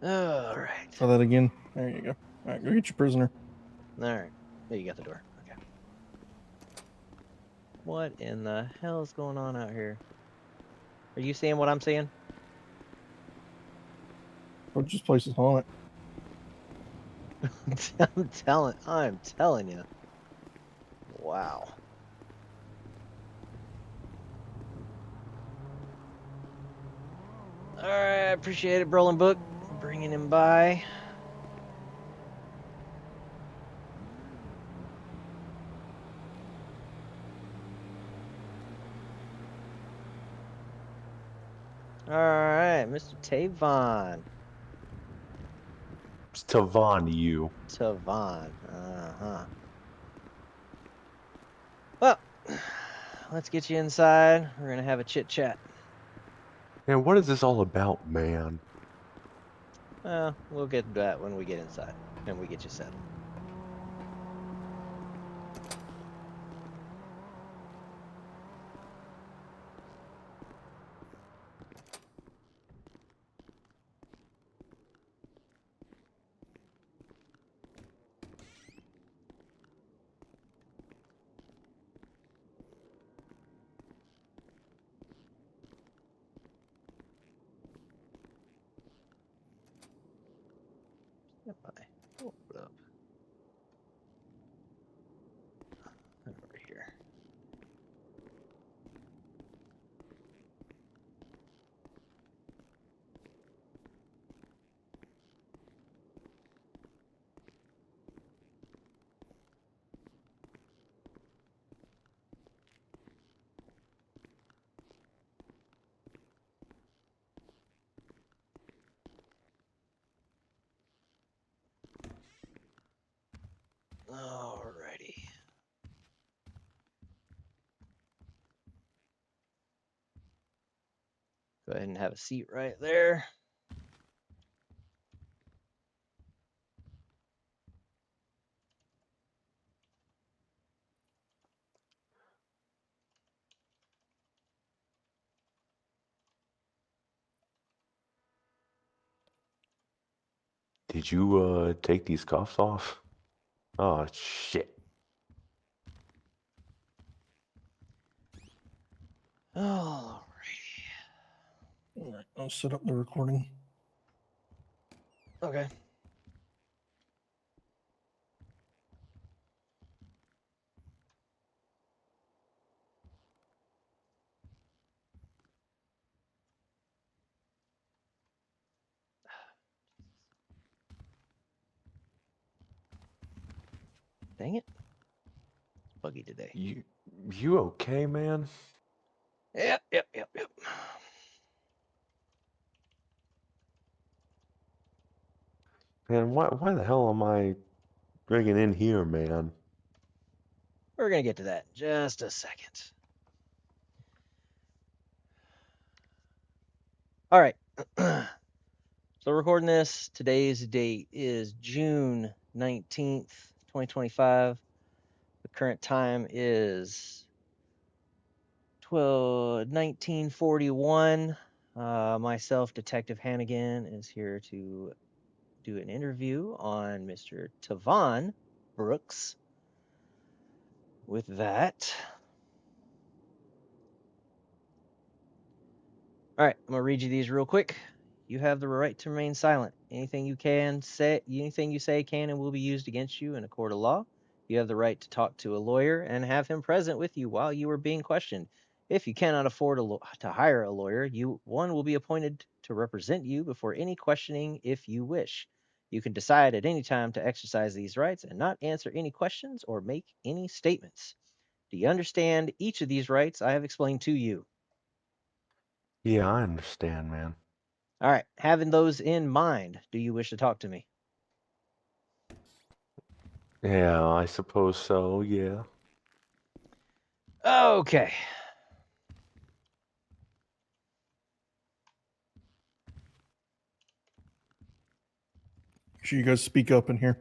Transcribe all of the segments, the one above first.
All right. Try that again. There you go. All right, go get your prisoner. All right. There you got the door. Okay. What in the hell is going on out here? Are you seeing what I'm seeing? Or just place is haunted. I'm telling you. Wow. All right, appreciate it, Brolin Book, bringing him by. All right, Mr. Tavon. It's Tavon, you. Tavon. Uh-huh. Well, let's get you inside. We're going to have a chit-chat. Man, what is this all about, man? Well, we'll get to that when we get inside and we get you settled. Yep, hold up. Over here. Alrighty. Go ahead and have a seat right there. Did you take these cuffs off? Oh shit. Alrighty. All right, I'll set up the recording. Okay. Dang it. It's buggy today. You okay, man? Yep. Man, why the hell am I bringing in here, man? We're going to get to that in just a second. All right. So recording this, today's date is June 19th, 2025. The current time is 1941. Myself, Detective Hannigan, is here to do an interview on Mr. Tavon Brooks. With that, all right, I'm gonna read you these real quick. You have the right to remain silent. Anything you say can and will be used against you in a court of law. You have the right to talk to a lawyer and have him present with you while you are being questioned. If you cannot afford to hire a lawyer, one will be appointed to represent you before any questioning if you wish. You can decide at any time to exercise these rights and not answer any questions or make any statements. Do you understand each of these rights I have explained to you? Yeah, I understand, man. All right, having those in mind, do you wish to talk to me? Yeah, I suppose so, yeah. Okay. Make sure you guys speak up in here.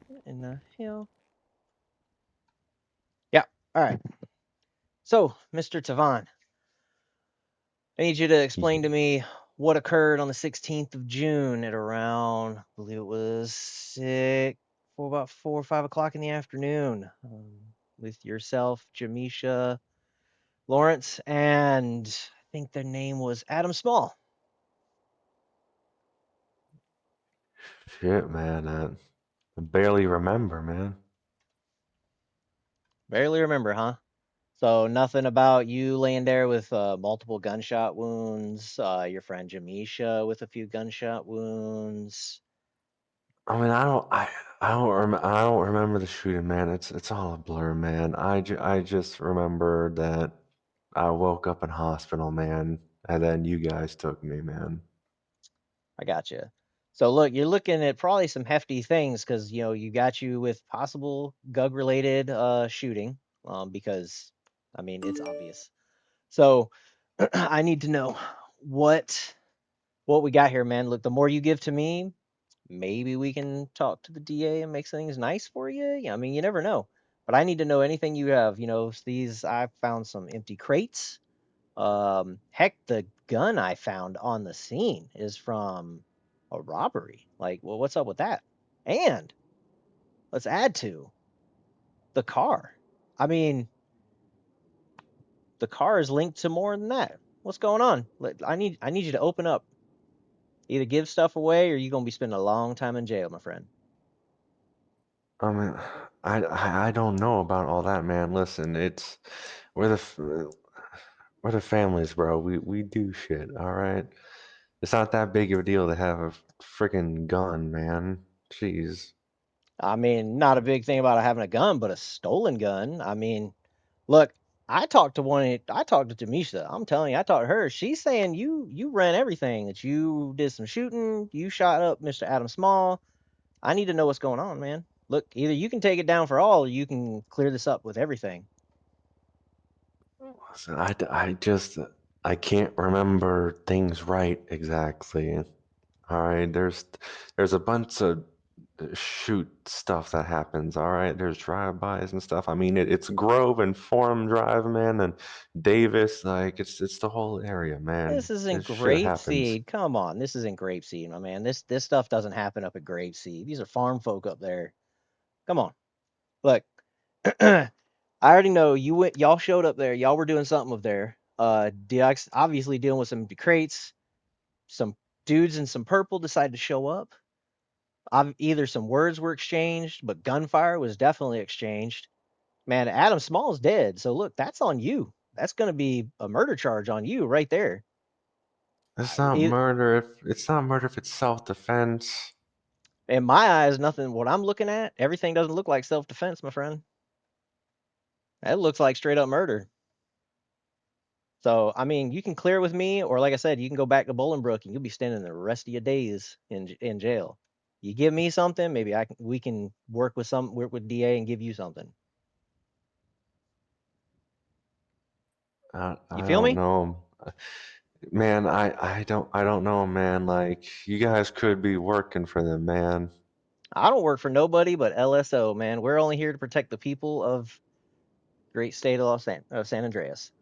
What in the hell? Yeah, all right. So, Mr. Tavon, I need you to explain to me what occurred on the 16th of June at around, I believe it was about 4 or 5 o'clock in the afternoon, with yourself, Jamisha, Lawrence, and I think their name was Adam Small. Shit, man. I barely remember, man. Barely remember, huh? So nothing about you laying there with multiple gunshot wounds, your friend Jamisha with a few gunshot wounds. I mean, I don't remember the shooting, man. It's all a blur, man. I just remember that I woke up in hospital, man, and then you guys took me, man. I got you. So look, you're looking at probably some hefty things because you got you with possible Gug related shooting, because I mean it's obvious. So I need to know what what we got here, man. Look, the more you give to me, maybe we can talk to the DA and make things nice for you. Yeah, I mean, you never know. But I need to know anything you have. These I found some empty crates. Heck, the gun I found on the scene is from a robbery. Like, well, what's up with that? And let's add to the car. I mean, the car is linked to more than that. What's going on? I need you to open up. Either give stuff away or you're gonna be spending a long time in jail, my friend. I mean, I don't know about all that, man. Listen, we're the f- we're the families, bro. We do shit, all right? It's not that big of a deal to have a freaking gun, man. Jeez. I mean, not a big thing about having a gun, but a stolen gun. I mean, look, I talked to Jamisha. I'm telling you, I talked to her. She's saying you ran everything, that you did some shooting, you shot up Mr. Adam Small. I need to know what's going on, man. Look, either you can take it down for all, or you can clear this up with everything. Listen, I can't remember things right exactly. All right, there's a bunch of shoot stuff that happens. All right, there's drive-bys and stuff. I mean, it's Grove and Forum Drive, man, and Davis. Like it's the whole area, man. This isn't This shit happens. Grapeseed. Come on, this isn't Grapeseed, my man. This stuff doesn't happen up at Grapeseed. These are farm folk up there. Come on, look. I already know y'all showed up there. Y'all were doing something up there. DX obviously dealing with some crates. Some dudes in some purple decided to show up. Either some words were exchanged, but gunfire was definitely exchanged. Man, Adam Small's dead. So look, that's on you. That's going to be a murder charge on you right there. It's not murder if it's self-defense. In my eyes, nothing. What I'm looking at, everything doesn't look like self-defense, my friend. That looks like straight up murder. So, I mean, you can clear with me, or like I said, you can go back to Bolingbrook and you'll be spending the rest of your days in jail. You give me something, maybe we can work with DA and give you something. You I feel don't me? know. Man, I don't know, man. Like you guys could be working for them, man. I don't work for nobody but LSO, man. We're only here to protect the people of great state of San Andreas.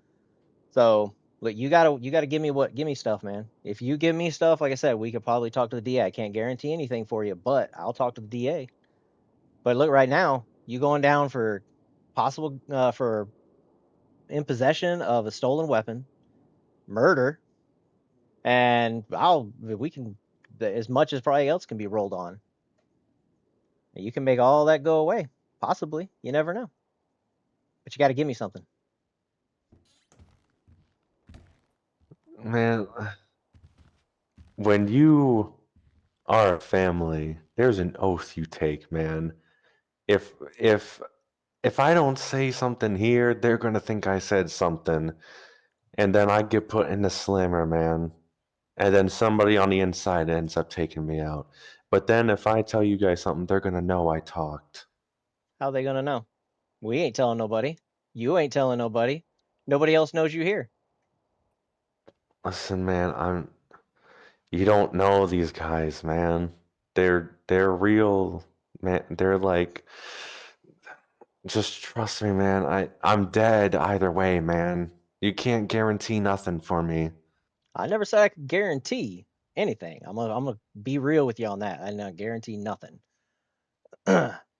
So, look, you gotta give me stuff, man. If you give me stuff, like I said, we could probably talk to the DA. I can't guarantee anything for you, but I'll talk to the DA. But look, right now, you going down for possible for in possession of a stolen weapon, murder, and we can as much as probably else can be rolled on. You can make all that go away, possibly. You never know. But you got to give me something. Man, when you are a family, there's an oath you take, man. If if if I don't say something here, they're gonna think I said something, and then I get put in the slammer, man. And then somebody on the inside ends up taking me out. But then if I tell you guys something, they're gonna know I talked. How they gonna know? We ain't telling nobody. You ain't telling nobody. Nobody else knows you here. Listen, man, you don't know these guys, man. They're real, man. They're like just trust me, man. I'm dead either way, man. You can't guarantee nothing for me. I never said I could guarantee anything. I'm gonna be real with you on that. I not guarantee nothing.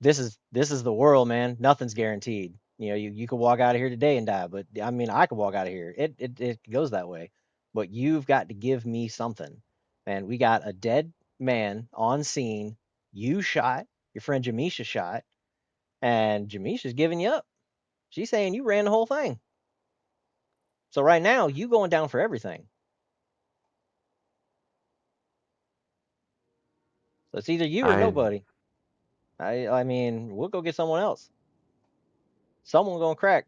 This is the world, man. Nothing's guaranteed. You know, you could walk out of here today and die, but I mean, I could walk out of here. It goes that way. But you've got to give me something, man. We got a dead man on scene. You shot. Your friend Jamisha shot, and Jamisha's giving you up. She's saying you ran the whole thing. So right now, you going down for everything. So it's either you or I nobody. I mean, we'll go get someone else. Someone gonna crack.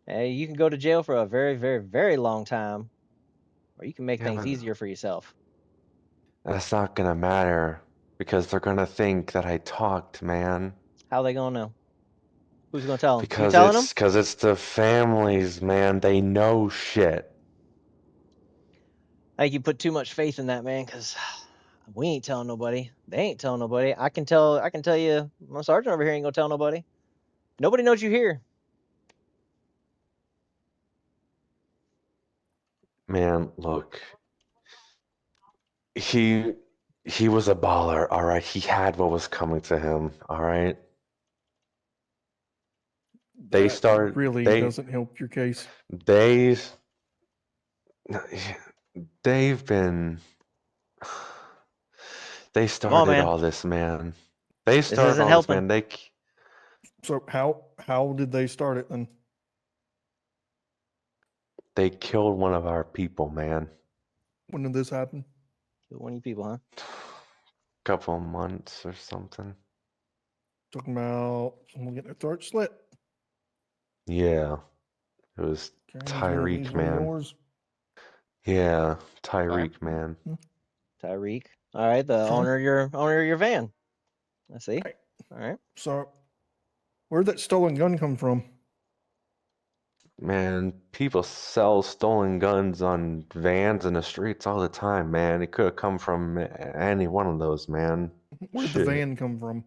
Hey, you can go to jail for a very, very, very long time, or you can make yeah, things but easier for yourself. that's not gonna matter because they're gonna think that I talked, man. How are they gonna know? Who's gonna tell them? You Because telling them? it's the families, man. They know shit. I think you put too much faith in that, man, because we ain't telling nobody. They ain't telling nobody. I can tell you, my sergeant over here ain't gonna tell nobody. Nobody knows you here. Man, look. He he was a baller, all right. He had what was coming to him, all right. They That start really doesn't help your case. they they've been they Come on, started man. all this, man. They This started isn't all this, helping. man. So how did they start it then? They killed one of our people, man. When did this happen? Kill one of you people, huh? Couple of months or something. Talking about someone getting their throat slit. Yeah. It was Okay, these Tyreek, one of man. yours. Yeah, Okay. Tyreek, man. Tyreek. All right, the Okay. owner of your van. I see. Right. All right. So where'd that stolen gun come from? Man, people sell stolen guns on vans in the streets all the time, man. It could have come from any one of those, man. Where'd the Shit. van come from?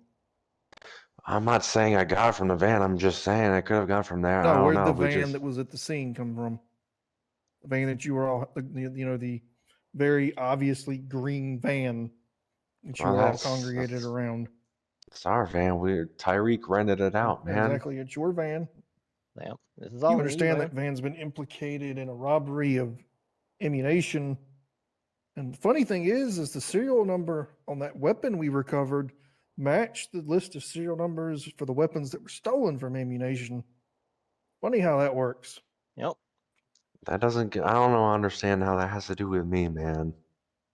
I'm not saying I got it from the van. I'm just saying I could have got from there. I No, don't where'd know. the We van just that was at the scene come from? The van that you were all, the very obviously green van that you well, were all that's congregated around. it's our van. Tyreek rented it out, Yeah, man. exactly. It's your van. Yeah. This is You all on you, understand man. that van's been implicated in a robbery of ammunition. And the funny thing is the serial number on that weapon we recovered matched the list of serial numbers for the weapons that were stolen from ammunition. Funny how that works. I don't know, understand how that has to do with me, man.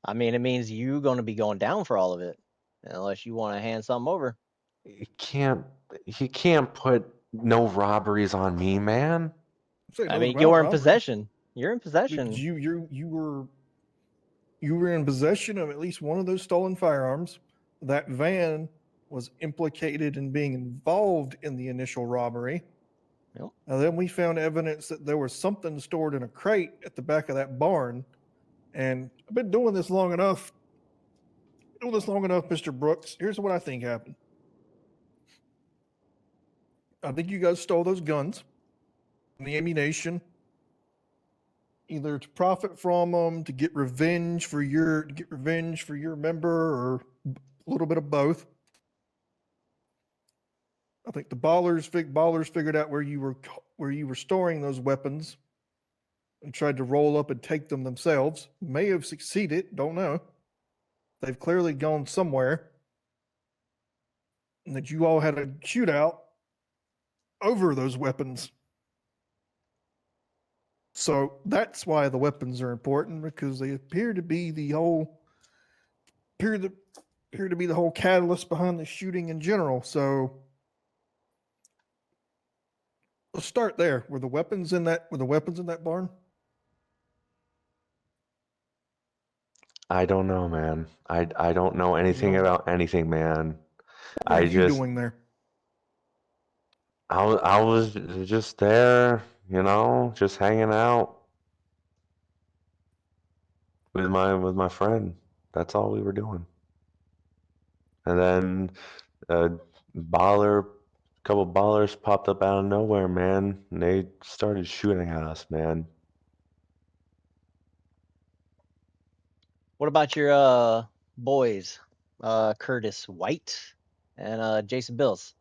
I mean, it means you're going to be going down for all of it, unless you want to hand something over. You can't put no robberies on me, man. Say I nothing mean, about you're in robbery. possession. You're in But possession. you were in possession of at least one of those stolen firearms. That van was implicated in being involved in the initial robbery. Yep. And then we found evidence that there was something stored in a crate at the back of that barn. And I've been doing this long enough. Mr. Brooks. Here's what I think happened. I think you guys stole those guns and the ammunition, either to profit from them, to get revenge for your member, or a little bit of both. I think the ballers figured out where you were storing those weapons and tried to roll up and take them themselves. May have succeeded, don't know. They've clearly gone somewhere. And that you all had a shootout over those weapons. So that's why the weapons are important, because they appear to be the whole catalyst behind the shooting in general. So let's start there. Were the weapons in that barn? I don't know, man. I don't know anything don't? about anything, man. What were I you just doing there? I was just there, just hanging out with my friend. That's all we were doing. And then a couple ballers popped up out of nowhere, man, and they started shooting at us, man. What about your boys, Curtis White and Jason Bills?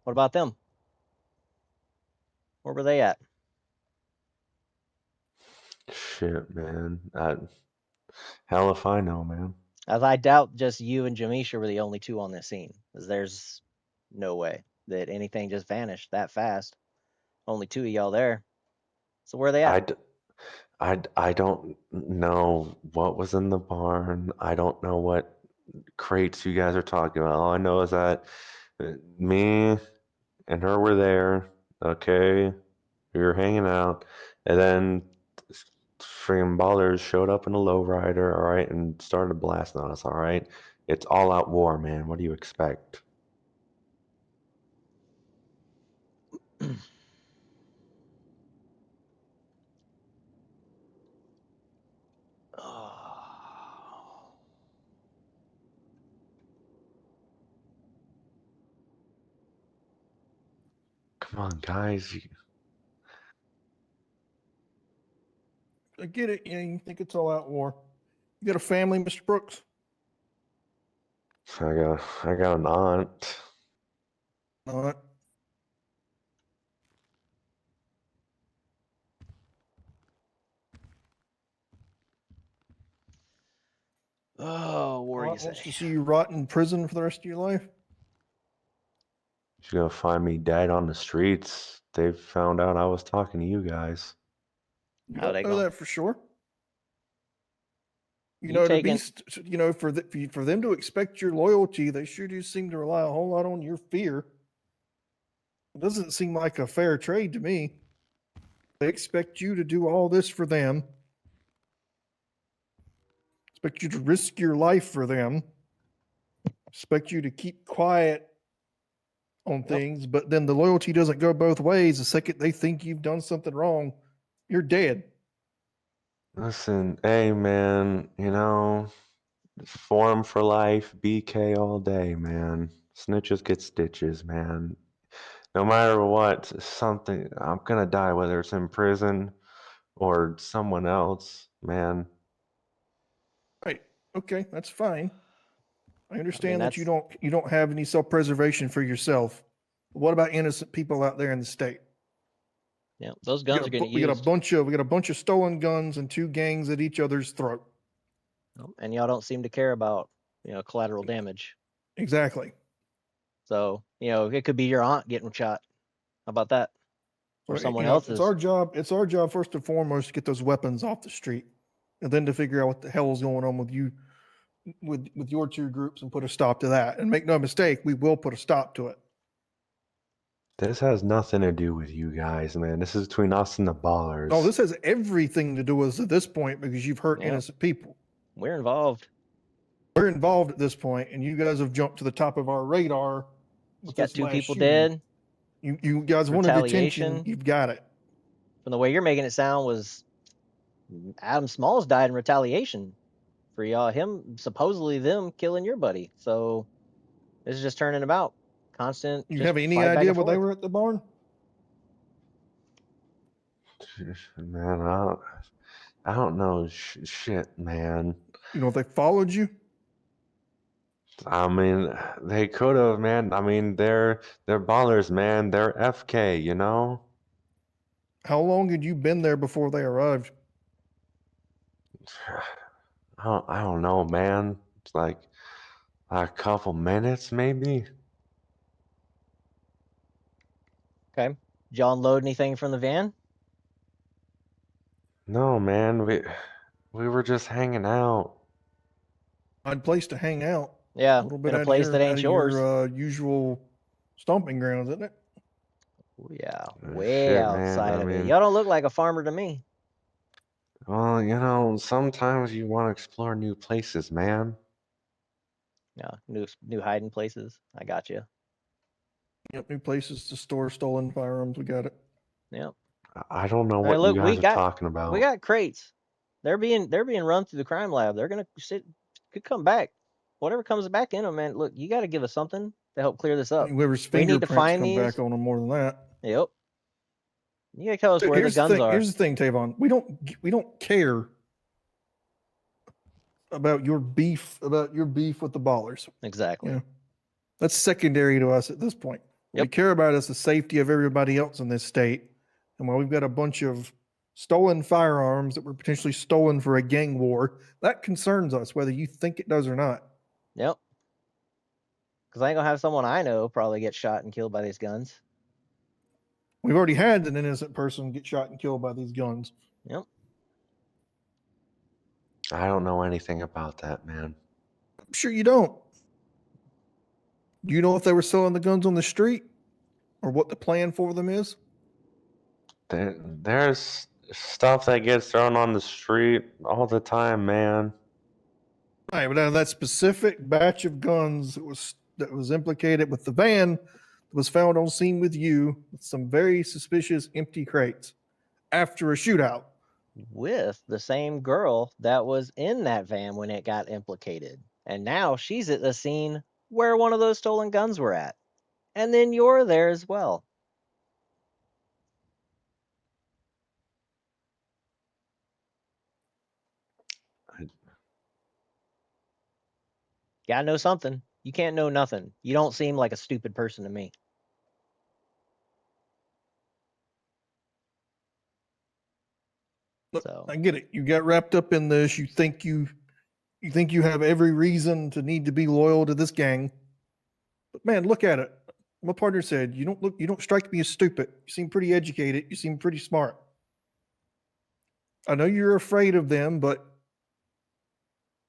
What about them? Where were they at? Shit, man. Hell if I know, man. As I doubt just you and Jamisha were the only two on this scene, because there's no way that anything just vanished that fast. Only two of y'all there. So where are they I, at? d- I don't know what was in the barn. I don't know what crates you guys are talking about. All I know is that me and her were there. Okay, we were hanging out, and then freaking ballers showed up in a lowrider. All right, and started blasting on us. All right, it's all out war, man. What do you expect? Oh. Come on, guys. I get it. Yeah, you think it's all out war. You got a family, Mr. Brooks? I got an aunt. Not. Oh, what do you Aunt say? wants to see you rot in prison for the rest of your life. She's gonna find me dead on the streets. They found out I was talking to you guys. You How don't they know going? that for sure. You You know, to be, taking? for them to expect your loyalty, they sure do seem to rely a whole lot on your fear. It doesn't seem like a fair trade to me. They expect you to do all this for them. Expect you to risk your life for them. Expect you to keep quiet on Yep. things, but then the loyalty doesn't go both ways. The second they think you've done something wrong, you're dead. Listen, hey man, form for life, BK all day, man. Snitches get stitches, man. No matter what, something I'm gonna die, whether it's in prison or someone else, man. Right. Okay, that's fine. I I mean, understand that that's you don't have any self-preservation for yourself. But what about innocent people out there in the state? yeah. Those guns are getting We got a used, bunch of stolen guns and two gangs at each other's throat. and y'all don't seem to care about collateral damage. Exactly. So it could be your aunt getting shot. How about that? Or So, someone it's else's. our job. It's our job first and foremost to get those weapons off the street, and then to figure out what the hell is going on with you, with your two groups, and put a stop to that. And make no mistake, we will put a stop to it. This has nothing to do with you guys, man. This is between us and the No, ballers. this has everything to do with us at this point because you've hurt Yep. innocent people. We're involved. We're involved at this point, and you guys have jumped to the top of our radar You with got this two last people shooting. dead. You guys wanted attention. Retaliation. You've got it. From the way you're making it sound, was Adam Smalls died in retaliation for y'all. Him supposedly them killing your buddy. So this is just turning about constant, You just have any fight back idea and why they forth. were at the barn? Man, I don't know shit, man. You know, if they followed you. I mean, they could have, man. I mean, they're ballers, man. They're FK, you know? How long had you been there before they arrived? I don't know, man. It's like a couple minutes, maybe. Okay. Did y'all unload anything from the van? No, man. We were just hanging out. Odd place to hang out. A Yeah, little bit in a place that ain't yours. usual stomping grounds, isn't it? Oh, yeah, Uh, way Shit, man. outside I of it. mean, Y'all don't look like a farmer to me. well, sometimes you want to explore new places, man. Yeah, new hiding places. I got you. Yep, new places to store stolen firearms. We got it. Yeah. I don't know I mean, what you look, guys are talking about. we got crates. They're being run through the crime lab. They're gonna could come back. Whatever comes back in them, man. Look, you got to give us something to help clear this up. Whoever's We need to fingerprints find come back these. on them more than that. Yep. You gotta tell us So where the guns are. Here's the thing, Tavon. We don't care about your beef with the ballers. Exactly. You know, that's secondary to us at this point. What we Yep. care about is the safety of everybody else in this state. And while we've got a bunch of stolen firearms that were potentially stolen for a gang war, that concerns us, whether you think it does or not. Yep. Because I ain't gonna have someone I know probably get shot and killed by these guns. We've already had an innocent person get shot and killed by these guns. Yep. I don't know anything about that, man. I'm sure you don't. Do you know if they were selling the guns on the street or what the plan for them is? There's stuff that gets thrown on the street all the time, man. Right, but out of that specific batch of guns that was implicated with the van that was found on scene with you with some very suspicious empty crates after a shootout. With the same girl that was in that van when it got implicated. And now she's at the scene where one of those stolen guns were at. And then you're there as well. Gotta know something. You can't know nothing. You don't seem like a stupid person to me. Look, So I get it. You got wrapped up in this. You think you have every reason to need to be loyal to this gang. But man, look at it. My partner said, you don't strike me as stupid. You seem pretty educated. You seem pretty smart. I know you're afraid of them, but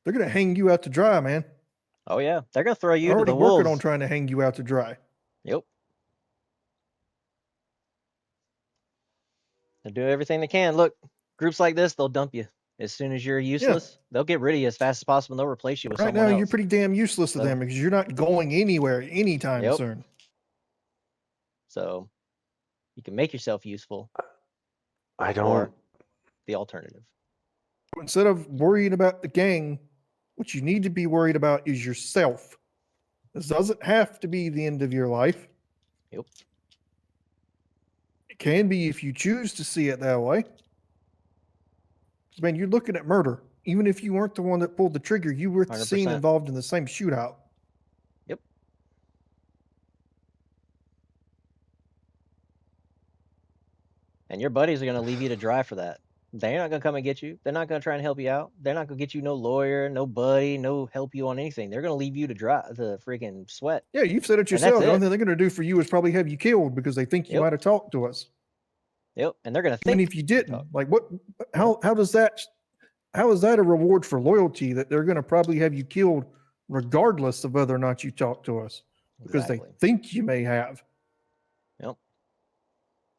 they're gonna hang you out to dry, man. oh yeah, they're gonna throw you They're to already the working wolves. on trying to hang you out to dry. Yep. They'll do everything they can. Look, groups like this, they'll dump you. As soon as you're useless, they'll get rid of you as fast as possible and they'll replace you with Right someone now, else. you're pretty damn useless to them because you're not going anywhere anytime Yep. soon. So you can make yourself useful I don't. or the alternative. Instead of worrying about the gang, what you need to be worried about is yourself. This doesn't have to be the end of your life. Yep. It can be if you choose to see it that way. Man, you're looking at murder. Even if you weren't the one that pulled the trigger, you were at the scene 100%. involved in the same shootout. Yep. And your buddies are going to leave you to dry for that. They're not going to come and get you. They're not going to try and help you out. They're not going to get you no lawyer, no buddy, no help you on anything. They're going to leave you to dry, the freaking sweat. Yeah, you've said it And yourself. that's The only it. thing they're going to do for you is probably have you killed because they think you Yep. might have talked to us. Yep. And they're going to Even think if you didn't. talk. Like what? How is that a reward for loyalty that they're going to probably have you killed regardless of whether or not you talk to us because Exactly. they think you may have. Yep.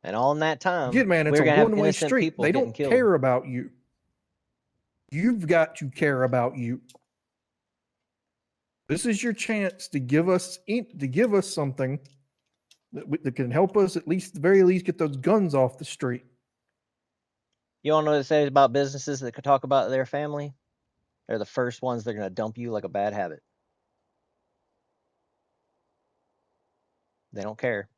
And all in that time, Again, man, it's we're a going to have one-way innocent street. people They getting don't killed. care about you. You've got to care about you. This is your chance to give us something that can help us at very least get those guns off the street. You all know what it says about businesses that could talk about their family? They're the first ones that are going to dump you like a bad habit. They don't care.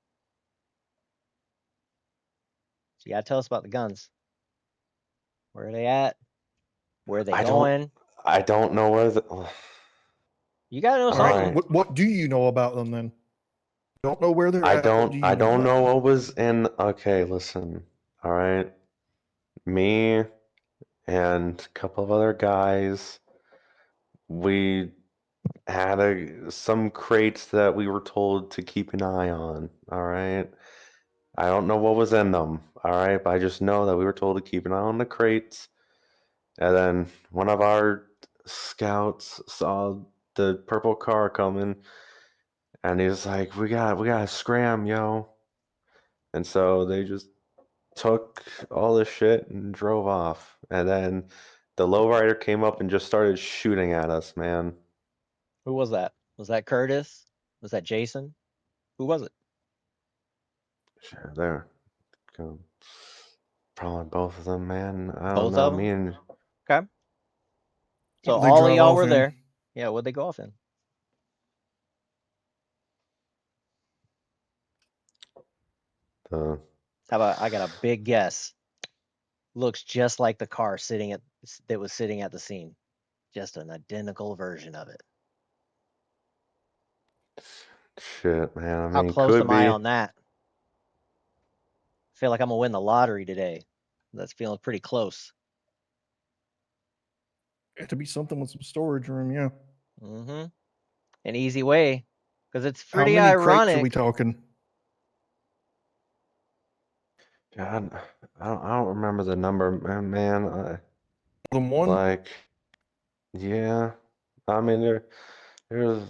So you got to tell us about the guns. Where are they at? Where are they going? I don't know where the. You got to know All something. right. What do you know about them then? Don't know where they're I at. What do don't. you I know don't about know them? what was in. Okay, listen. All right. Me and a couple of other guys. We had some crates that we were told to keep an eye on. All right. I don't know what was in them. All right, but I just know that we were told to keep an eye on the crates. And then one of our scouts saw the purple car coming, and he was like, "We gotta scram, yo!" And so they just took all this shit and drove off. And then the lowrider came up and just started shooting at us, man. Who was that? Was that Curtis? Was that Jason? Who was it? Sure, there. Probably both of them, man. I don't Both know. of Me them? and Okay. So What they all of drive y'all off were in? there. Yeah, what'd they go off in? the How about I got a big guess. Looks just like the car that was sitting at the scene. just an identical version of it. Shit, man. I How mean, close could am I be. on that? I feel like I'm gonna win the lottery today. That's feeling pretty close. It to be something with some storage room, yeah. Mm-hmm. An easy way, because it's How pretty many crates are we ironic. talking? God, I don't remember the number, man. More than one? Like, yeah. I mean, there's,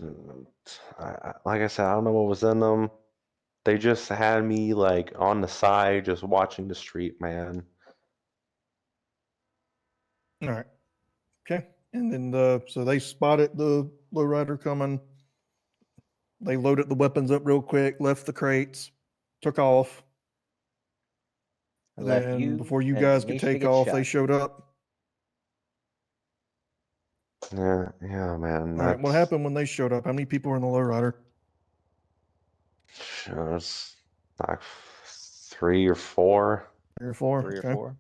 like I said, I don't know what was in them. They just had me like on the side, just watching the street, man. All right. Okay. And then so they spotted the lowrider coming. They loaded the weapons up real quick, left the crates, took off. I left Then you before you and guys could Jamisha to take get off, they shot. showed up. Yeah, man. All right. What That's happened when they showed up? How many people were in the lowrider? just like 3 or 4. 3 or 4. 3 or Okay. 4.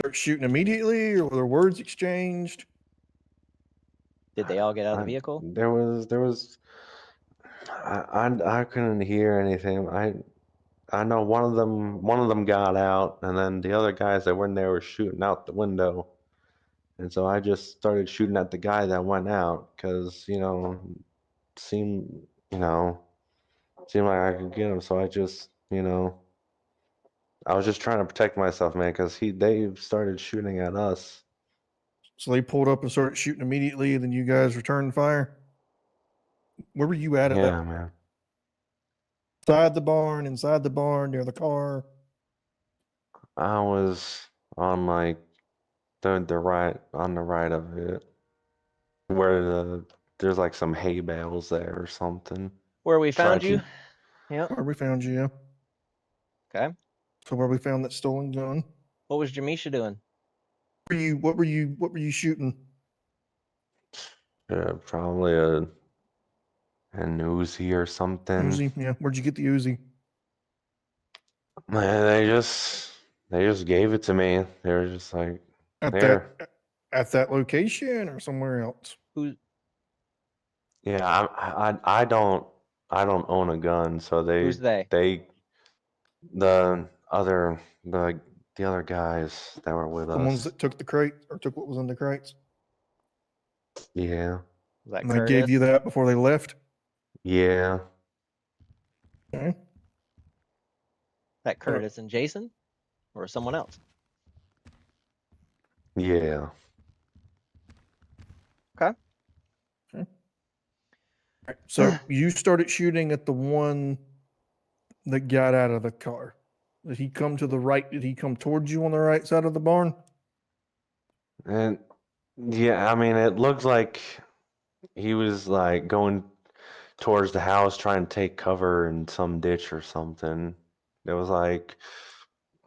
Start shooting immediately, or were there words exchanged? Did they all get out of the I vehicle? there was I couldn't hear anything. I know one of them got out, and then the other guys that were in there were shooting out the window, and so I just started shooting at the guy that went out because seemed you know seemed like I could get him. So I just I was just trying to protect myself, man, because they started shooting at us. So they pulled up and started shooting immediately, and then you guys returned fire. Where were you at that Yeah, man. side the barn, inside the barn, near the car? I was on like the right on the right of it, where there's like some hay bales there or something. Where we found Tried you? to Yep. Where we found you, yeah. Okay. So where we found that stolen gun. What was Jamisha doing? What were you shooting? probably an Uzi or something. Uzi, yeah. Where'd you get the Uzi? Man, they just gave it to me. They were just like, At here. that location or somewhere else? Who? Yeah, I don't own a gun, so Who's they? they the other the other guys that were with The ones us. that took the crate or took what was in the crates? Yeah. Was that And they gave you Curtis? that before they left? Yeah. Okay. That Curtis and Jason, or someone else? Yeah. Okay. So you started shooting at the one that got out of the car. Did he come to the right? Did he come towards you on the right side of the barn? And yeah, I mean, it looked like he was like going towards the house trying to take cover in some ditch or something. It was like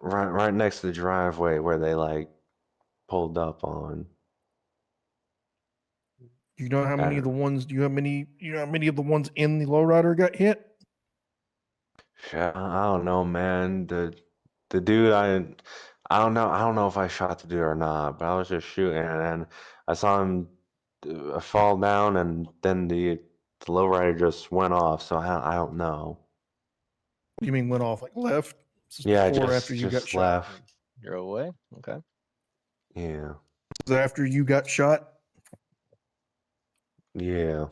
right next to the driveway where they like pulled up on. Do you know how many I, of the ones? Do you have many? You know how many of the ones in the lowrider got hit? I don't know, man. The dude I don't know if I shot the dude or not, but I was just shooting, and then I saw him fall down, and then the lowrider just went off. So I don't know. What do you mean went off like left? This is Yeah, before or after just you got just shot? left. Drove away. Okay. Yeah, Was it after you got shot? yeah.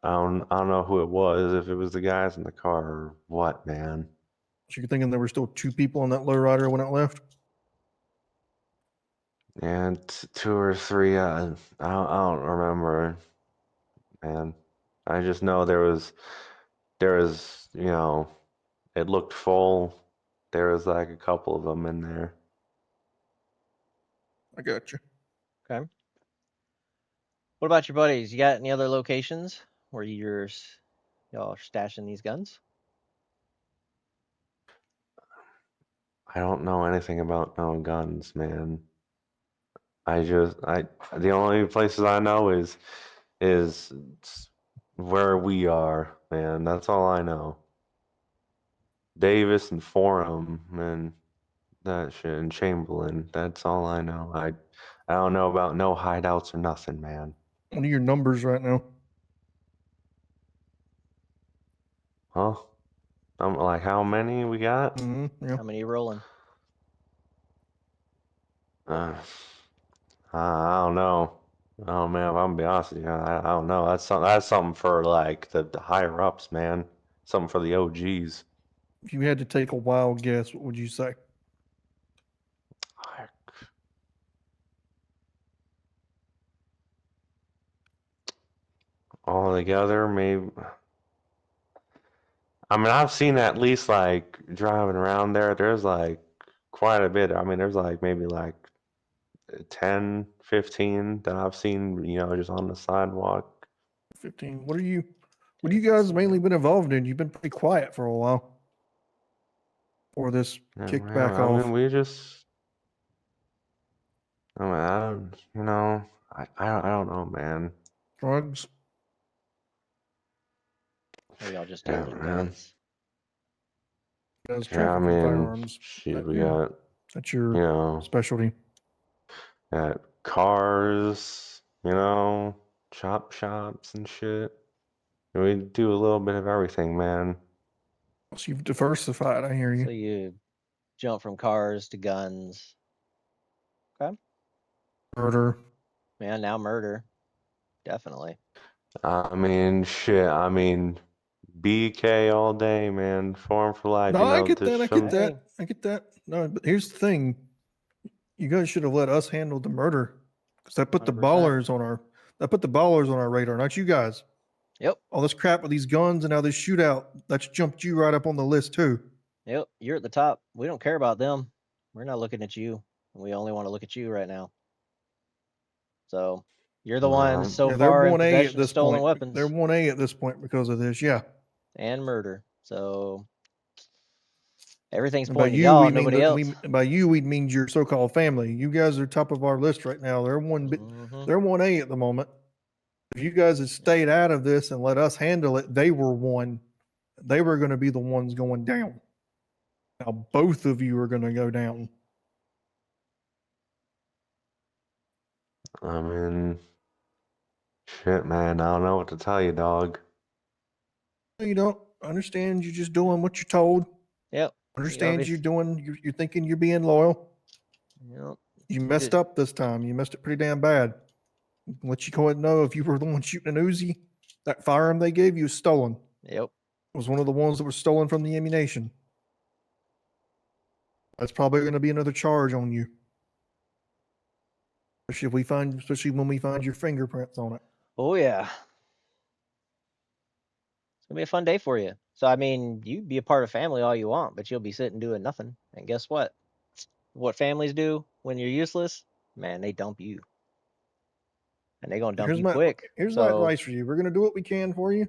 I don't know who it was, if it was the guys in the car or what, man. So you're thinking there were still 2 people on that lowrider when it left? And 2 or 3, I don't remember, man. I just know there was, it looked full. There was like a couple of them in there. I got you. Okay. What about your buddies? You got any other locations where y'all are stashing these guns? I don't know anything about no guns, man. The only places I know is where we are, man. That's all I know. Davis and Forum and that shit and Chamberlain. That's all I know. I don't know about no hideouts or nothing, man. What are your numbers right now? Huh? I'm like, how many we got? Yeah. How many you rolling? I don't know. Oh man, if I'm gonna be honest with you, I don't know. That's something for like the higher ups, man. Something for the OGs. If you had to take a wild guess, what would you say? All together, maybe. I mean, I've seen at least like driving around there. There's like quite a bit. I mean, there's like maybe like 10, 15 that I've seen, just on the sidewalk. 15. What are you Take guys this mainly one. been involved in? You've been pretty quiet for a while. Or this Yeah, kicked man, back I off. mean, I mean, I don't, I don't know, man. Drugs. Or y'all just Yeah, dealing in man. guns? Guys, Yeah, I trafficking mean, firearms. shit, we got, That's your you know, specialty. got cars, chop shops and shit. We do a little bit of everything, man. So you've diversified, I hear you. So you jump from cars to guns. Okay. Murder. Man, now murder. Definitely. I mean, shit, BK all day, man. Farm for life, No, I get just that. I get some. Hey, that. I get that. No, but here's the thing. You guys should have let us handle the murder. Because that 100%. put the ballers on our radar, not you guys. Yep. All this crap with these guns and now this shootout, that's jumped you right up on the list too. Yep. You're at the top. We don't care about them. We're not looking at you. We only want to look at you right now. So you're the one so Yeah, they're far in 1A at possession of this stolen point. They're weapons 1A at this point because of this. Yeah. and murder. So everything's And by pointing to you, we y'all, mean nobody else. by you, we mean your so-called family. You guys are top of our list right now. Mm-hmm. They're 1A at the moment. If you guys had stayed out of this and let us handle it, they were one. They were going to be the ones going down. Now both of you are going to go down. I mean, shit, man. I don't know what to tell you, dog. You don't understand. You're just doing what you're told. Yep. Understand you're doing. You're thinking you're being loyal. Yep. You messed up this time. You messed it pretty damn bad. Let you go ahead and know if you were the one shooting an Uzi, that firearm they gave you was stolen. Yep. It was one of the ones that were stolen from the ammunition. That's probably going to be another charge on you. Especially when we find your fingerprints on it. Oh yeah. It's gonna be a fun day for you. So I mean, you be a part of family all you want, but you'll be sitting doing nothing. And guess what? What families do when you're useless? Man, they dump you. And they're gonna dump you quick. Here's my So advice for you. We're going to do what we can for you.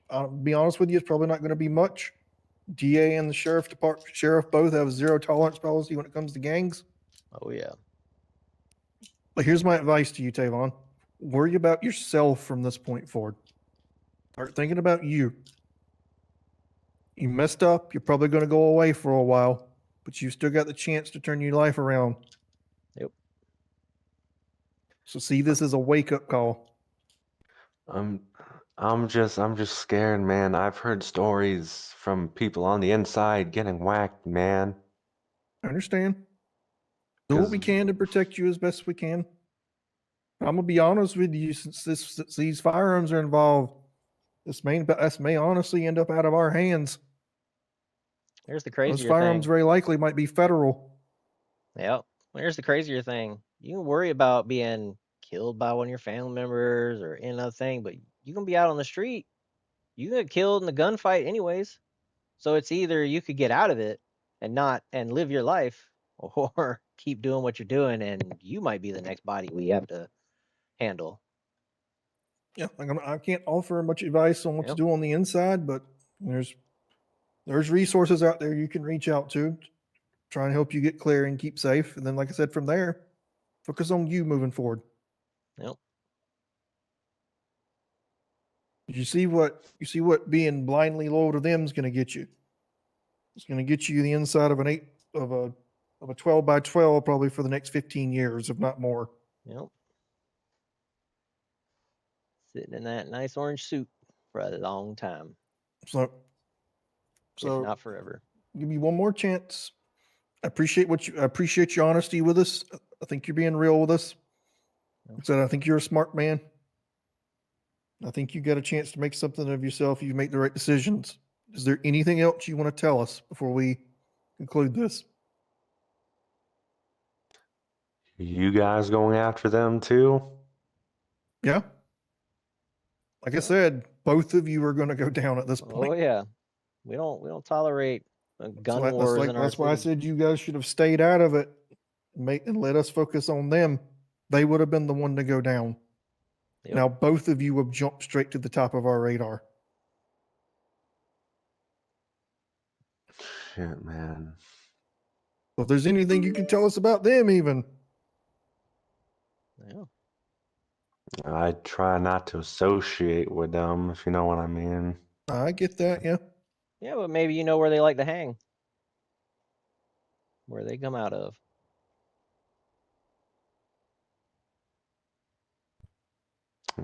I'll be honest with you, it's probably not going to be much. DA and the sheriff both have a zero tolerance policy when it comes to gangs. oh yeah. But here's my advice to you, Tavon. Worry about yourself from this point forward. Start thinking about you. You messed up. You're probably going to go away for a while, but you still got the chance to turn your life around. Yep. So see this as a wake-up call. I'm just scared, man. I've heard stories from people on the inside getting whacked, man. I understand. Do what we can to protect you as best we can. I'm gonna be honest with you, since these firearms are involved, this may honestly end up out of our hands. Here's the Those crazier firearms thing. very likely might be federal. Yep. Here's the crazier thing. You can worry about being killed by one of your family members or any other thing, but you're gonna be out on the street. You get killed in the gunfight anyways. So it's either you could get out of it and not and live your life, or keep doing what you're doing, and you might be the next body we have to handle. Yeah, I can't offer much advice on what to Yep. do on the inside, but there's resources out there you can reach out to, try and help you get clear and keep safe. And then, like I said, from there, focus on you moving forward. Yep. You see what being blindly loyal to them is going to get you. It's going to get you the inside of a of a 12 by 12 probably for the next 15 years, if not more. Yep. Sitting in that nice orange suit for a long time, So, if not forever. give me one more chance. I appreciate your honesty with us. I think you're being real with us. Yep. Like I said, I think you're a smart man. I think you got a chance to make something of yourself. You make the right decisions. Is there anything else you want to tell us before we conclude this? You guys going after them too? Yeah. Like I said, both of you are going to go down at this point. Oh yeah, we don't tolerate gun wars in our That's why I city. said you guys should have stayed out of it, and let us focus on them. They would have been the one to go down. Yep. Now both of you have jumped straight to the top of our radar. Shit, man. So if there's anything you can tell us about them, even. Yeah. I try not to associate with them, if you know what I mean. I get that, yeah. Yeah, but maybe you know where they like to hang, where they come out of.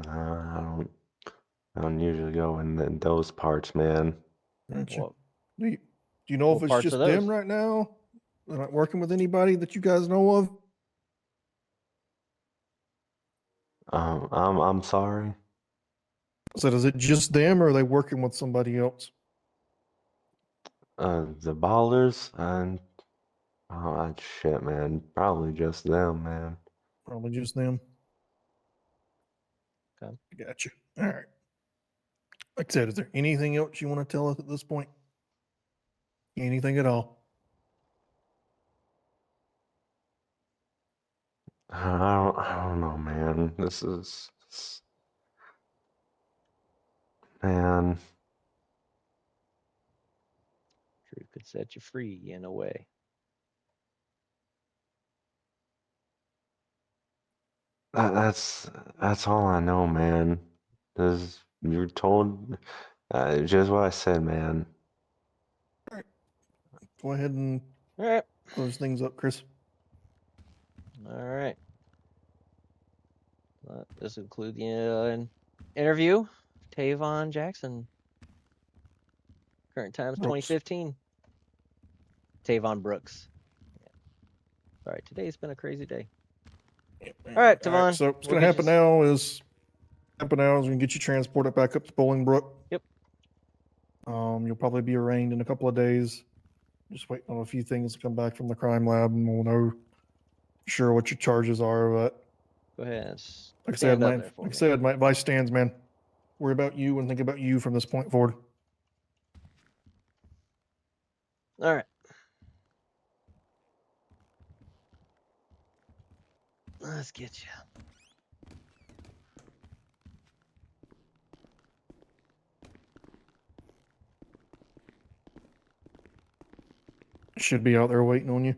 I don't usually go in those parts, man. Gotcha. What, Do you know if what it's parts just of those? them right now? They're not working with anybody that you guys know of? I'm sorry. So is it just them, or are they working with somebody else? The ballers and shit, man. Probably just them, man. Probably just them. Okay. Gotcha. All right. Like I said, is there anything else you want to tell us at this point? Anything at all? I don't know, man. Man. Truth could set you free in a way. That's all I know, man. You're told just what I said, man. Go ahead and All right. close things up, Chris. All right. This will include the interview. Tavon Jackson. Current time is Brooks. 2015. Tavon Brooks. All right, today's been a crazy day. All right, Tavon. So what's we'll going to get happen now is we can get you transported back up to Bolingbrook. Yep. You'll probably be arraigned in a couple of days. Just waiting on a few things to come back from the crime lab, and we'll know for sure what your charges are. But Go ahead. like I Stand said, up there for me. my advice stands, man. Worry about you and think about you from this point forward. All right. Let's get you. Should be out there waiting on you.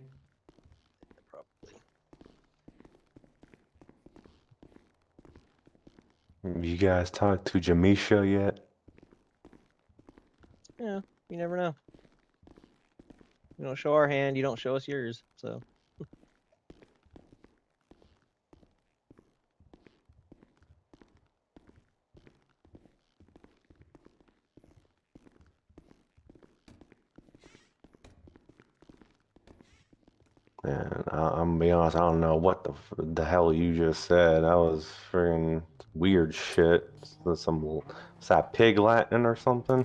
Probably. You guys talked to Jamisha yet? Yeah, you never know. We don't show our hand, you don't show us yours. So. And I'm gonna be honest, I don't know what the hell you just said. That was freaking weird shit. What's that, pig Latin or something?